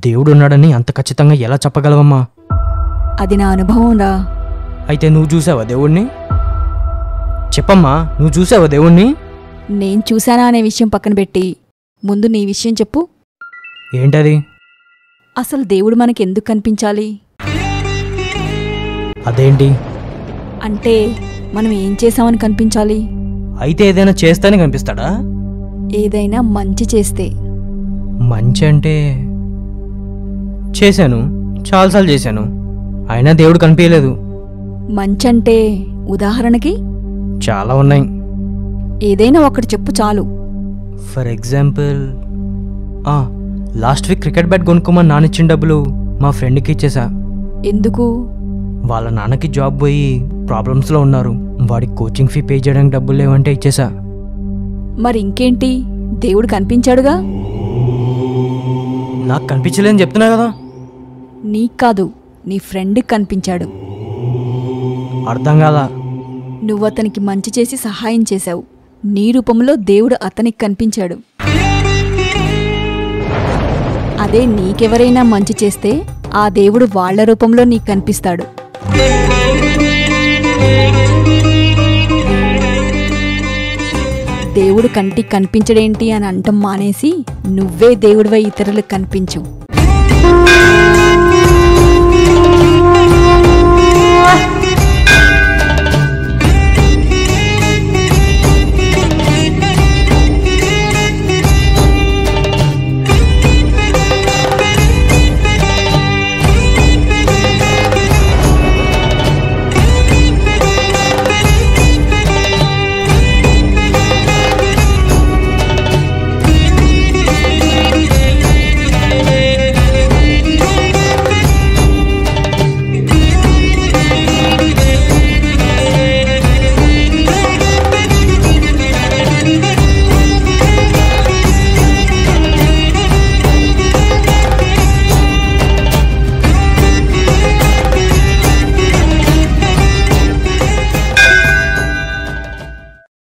దేవుడున్నాడని అంత ఖచ్చితంగా ఎలా చెప్పగలవమ్మా? అది నా అనుభవం రా. అయితే నువ్వు చూసావా దేవుణ్ణి? చెప్పమ్మా, నువ్వు చూసావా దేవుణ్ణి? నేను చూశానా అనే విషయం పక్కన పెట్టి ముందు నీ విషయం చెప్పు. ఏంటది? అసలు దేవుడు మనకెందుకు కనిపించాలి? అదేంటి అంటే మనం ఏం చేశామని కనిపించాలి? అయితే ఏదైనా చేస్తానే కనిపిస్తాడా? ఏదైనా మంచి చేస్తే. మంచి అంటే చేశాను, చాలాసార్లు చేశాను, అయినా దేవుడు కనిపించలేదు. మంచంటే ఉదాహరణకి చాలా ఉన్నాయి. ఏదైనా ఒకటి చెప్పు చాలు. For example, last week cricket bat కొనుక్కోమని నానిచ్చిన డబ్బులు మా ఫ్రెండ్కి ఇచ్చేసా. ఎందుకు? వాళ్ళ నాన్నకి జాబ్ పోయి ప్రాబ్లమ్స్లో ఉన్నారు, వాడికి కోచింగ్ ఫీ పే చేయడానికి డబ్బులు లేవంటే ఇచ్చేసా. మరి ఇంకేంటి, దేవుడు కనిపించాడుగా. నాకు కనిపించలేదని చెప్తున్నా కదా. నీకు కాదు, నీ ఫ్రెండ్కి కనిపించాడు. అర్థం కాదా? నువ్వు అతనికి మంచి చేసి సహాయం చేశావు, నీ రూపంలో దేవుడు అతనికి కనిపించాడు. అదే నీకెవరైనా మంచి చేస్తే ఆ దేవుడు వాళ్ల రూపంలో నీకు కనిపిస్తాడు. దేవుడు కంటికి కనిపించడేంటి అని అంటం మానేసి నువ్వే దేవుడివై ఇతరులకు కనిపించు.